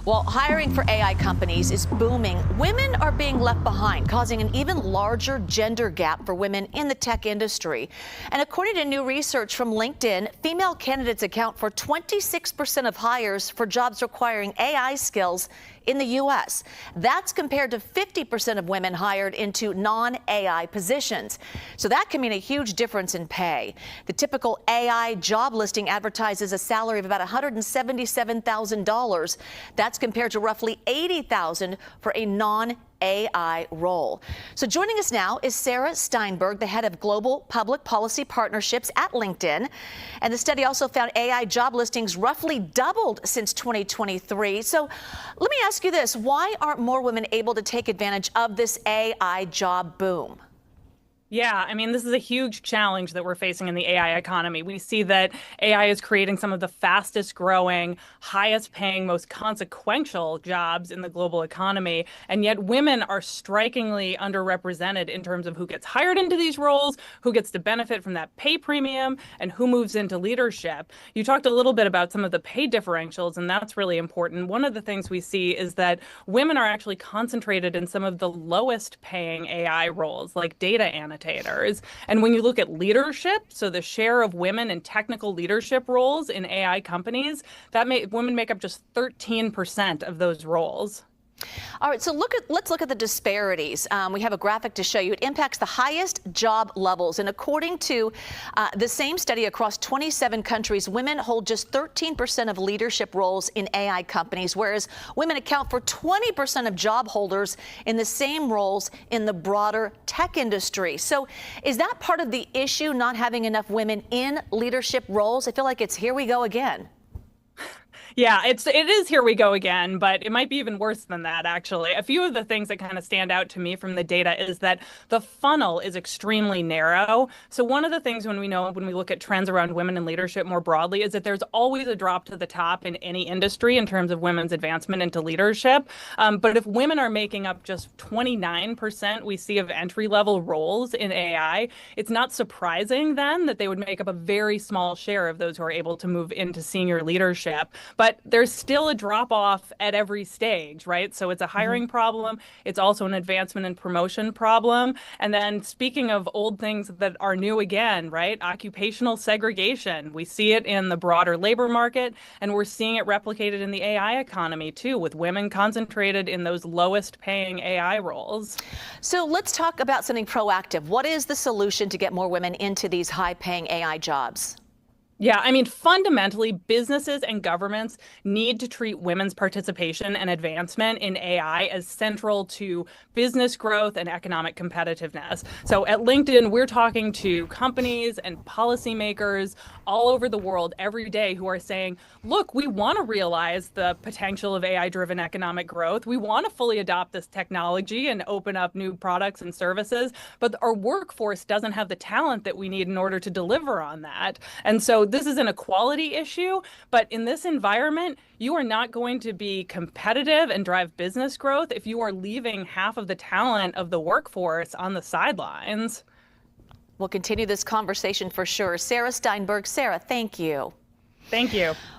While hiring for AI companies is booming, women are being left behind, causing an even larger gender gap for women in the tech industry. And according to new research from LinkedIn, female candidates account for 26% of hires for jobs requiring AI skills in the U.S. That's compared to 50% of women hired into non-AI positions. So that can mean a huge difference in pay. The typical AI job listing advertises a salary of about $177,000. That's compared to roughly $80,000 for a non-AI role. So joining us now is Sarah Steinberg, the head of Global Public Policy Partnerships at LinkedIn. And the study also found AI job listings roughly doubled since 2023. So let me ask you this. Why aren't more women able to take advantage of this AI job boom? Yeah, I mean, this is a huge challenge that we're facing in the AI economy. We see that AI is creating some of the fastest growing, highest paying, most consequential jobs in the global economy. And yet women are strikingly underrepresented in terms of who gets hired into these roles, who gets to benefit from that pay premium, and who moves into leadership. You talked a little bit about some of the pay differentials, and that's really important. One of the things we see is that women are actually concentrated in some of the lowest paying AI roles, like data annotators. And when you look at leadership, so the share of women in technical leadership roles in AI companies, women make up just 13% of those roles. All right, so let's look at the disparities. We have a graphic to show you. It impacts the highest job levels. And according to the same study across 27 countries, women hold just 13% of leadership roles in AI companies, whereas women account for 20% of job holders in the same roles in the broader tech industry. So is that part of the issue, not having enough women in leadership roles? I feel like it's here we go again. Yeah, it is here we go again, but it might be even worse than that, actually. A few of the things that kind of stand out to me from the data is that the funnel is extremely narrow. So one of the things when we look at trends around women in leadership more broadly is that there's always a drop to the top in any industry in terms of women's advancement into leadership. But if women are making up just 29% we see of entry-level roles in AI, it's not surprising then that they would make up a very small share of those who are able to move into senior leadership. But there's still a drop off at every stage, right? So it's a hiring problem. It's also an advancement and promotion problem. And then speaking of old things that are new again, right? Occupational segregation. We see it in the broader labor market, and we're seeing it replicated in the AI economy too, with women concentrated in those lowest paying AI roles. So let's talk about something proactive. What is the solution to get more women into these high paying AI jobs? Yeah, I mean, fundamentally, businesses and governments need to treat women's participation and advancement in AI as central to business growth and economic competitiveness. So at LinkedIn, we're talking to companies and policymakers all over the world every day who are saying, look, we want to realize the potential of AI-driven economic growth. We want to fully adopt this technology and open up new products and services, but our workforce doesn't have the talent that we need in order to deliver on that. And so this is an equality issue, but in this environment, you are not going to be competitive and drive business growth if you are leaving half of the talent of the workforce on the sidelines. We'll continue this conversation for sure. Sarah Steinberg. Sarah, thank you. Thank you.